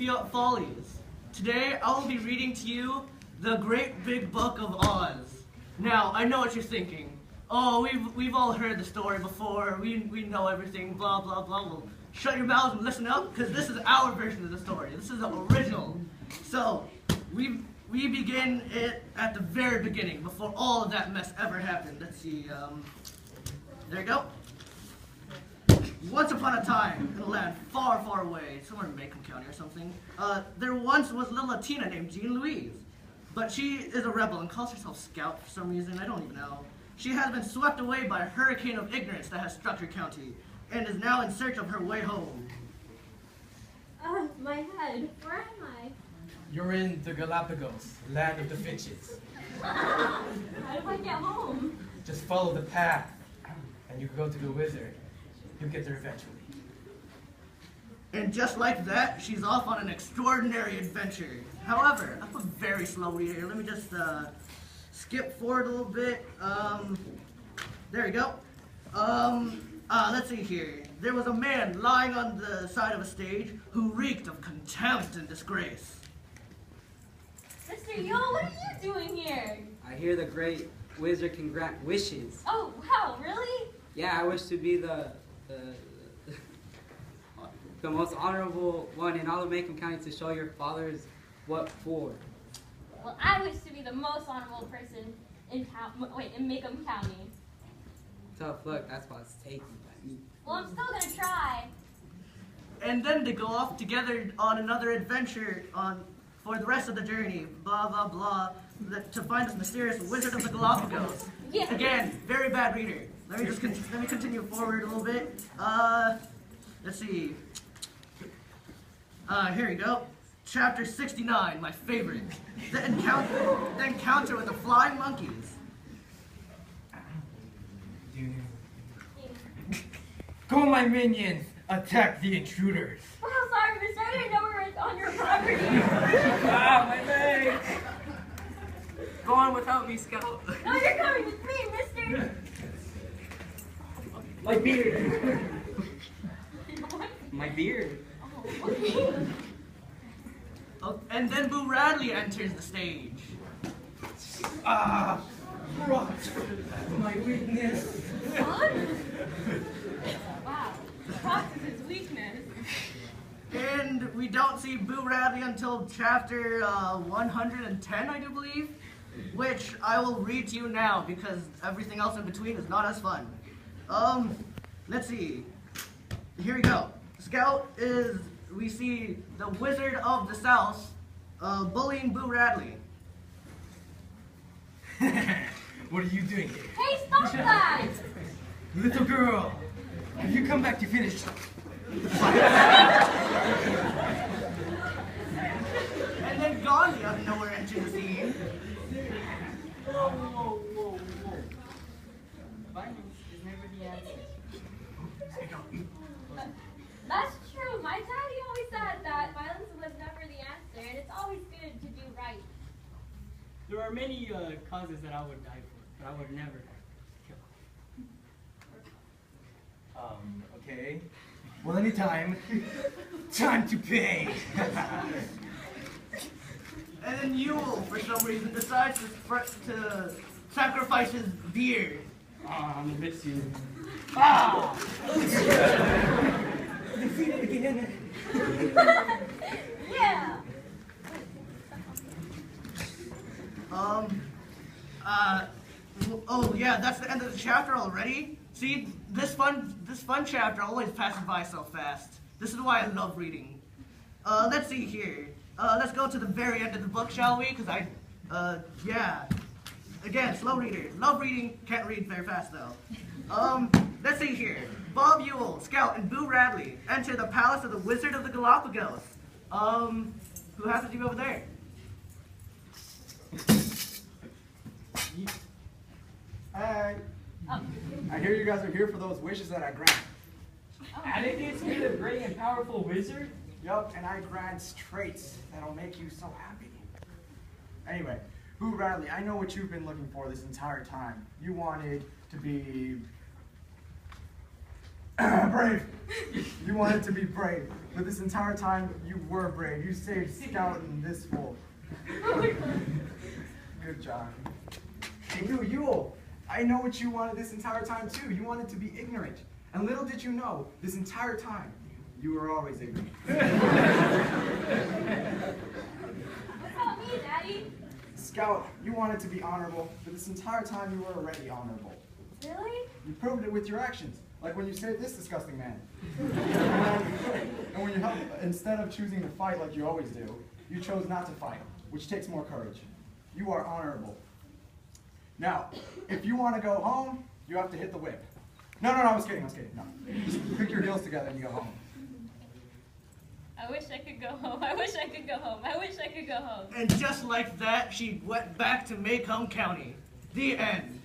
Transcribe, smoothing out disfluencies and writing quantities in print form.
Fiat Follies. Today I will be reading to you The Great Big Book of Oz. Now, I know what you're thinking. Oh, we've all heard the story before. We know everything, blah, blah, blah. Well, shut your mouths and listen up, because this is our version of the story. This is the original. So, we begin it at the very beginning, before all of that mess ever happened. Let's see, there you go. Once upon a time, in a land far, far away, somewhere in Macomb County or something, there once was a little Latina named Jean Louise. But she is a rebel and calls herself Scout for some reason, I don't even know. She has been swept away by a hurricane of ignorance that has struck her county, and is now in search of her way home. My head. Where am I? You're in the Galapagos, land of the finches. How do I get home? Just follow the path, and you can go to the wizard. You'll get there eventually. And just like that, she's off on an extraordinary adventure. However, I'm a very slow reader. Let me just skip forward a little bit. There we go. Let's see here. There was a man lying on the side of a stage who reeked of contempt and disgrace. Mr. Yule, what are you doing here? I hear the great wizard can grant wishes. Oh, wow, really? Yeah, I wish to be the most honorable one in all of Macomb County to show your fathers what for. Well, I wish to be the most honorable person in Macomb County. Tough luck, that's why it's taking by me. Well, I'm still gonna try. And then they go off together on another adventure for the rest of the journey, blah, blah, blah, to find this mysterious wizard of the Galapagos. Yeah. Again, very bad reader. Let me continue forward a little bit. Let's see. Here you go. Chapter 69, my favorite. The encounter with the flying monkeys. Go, my minions! Attack the intruders! Wow, sorry, mister. I didn't know we were on your property. Ah, my leg! Go on without me, Scout. No, you're coming with me, mister. My beard. What? My beard. Oh, okay. Oh, and then Boo Radley enters the stage. Ah! Rot! My weakness! What? Wow, rot is his weakness. And we don't see Boo Radley until chapter 110, I do believe, which I will read to you now because everything else in between is not as fun. Let's see. Here we go. Scout is, we see the Wizard of the South bullying Boo Radley. What are you doing here? Hey, stop that! Little girl, have you come back to finish? And then Gandhi out of nowhere enters the scene. Whoa, whoa, whoa, whoa. Violence is never the answer. That's true. My daddy always said that violence was never the answer, and it's always good to do right. There are many causes that I would die for, but I would never kill. Okay. Well, anytime. Time to pay! And then Yule, for some reason, decides to sacrifice his beard. Ah, I'm a bit soon. Ah! Defeated again. Yeah. Oh yeah, that's the end of the chapter already? See, this fun chapter always passes by so fast. This is why I love reading. Let's see here. Let's go to the very end of the book, shall we? Because yeah. Again, slow reader. Love reading, can't read very fast though. Let's see here. Bob Ewell, Scout, and Boo Radley enter the palace of the Wizard of the Galapagos. Who happens to be over there? Hi. Oh. I hear you guys are here for those wishes that I grant. And it is me, the great and powerful wizard? Yup, and I grant traits that'll make you so happy. Anyway, Boo Radley, I know what you've been looking for this entire time. You wanted to be Brave. You wanted to be brave, but this entire time you were brave. You saved Scout and this fool. Good job. And you, Yule, I know what you wanted this entire time too. You wanted to be ignorant. And little did you know, this entire time, you were always ignorant. What's that mean, Daddy? Scout, you wanted to be honorable, but this entire time you were already honorable. Really? You proved it with your actions, like when you saved this disgusting man. And when you helped, instead of choosing to fight like you always do, you chose not to fight, which takes more courage. You are honorable. Now, if you want to go home, you have to hit the whip. No, I was kidding, no. Just pick your heels together and you go home. I wish I could go home. I wish I could go home. I wish I could go home. And just like that, she went back to Maycomb County. The end.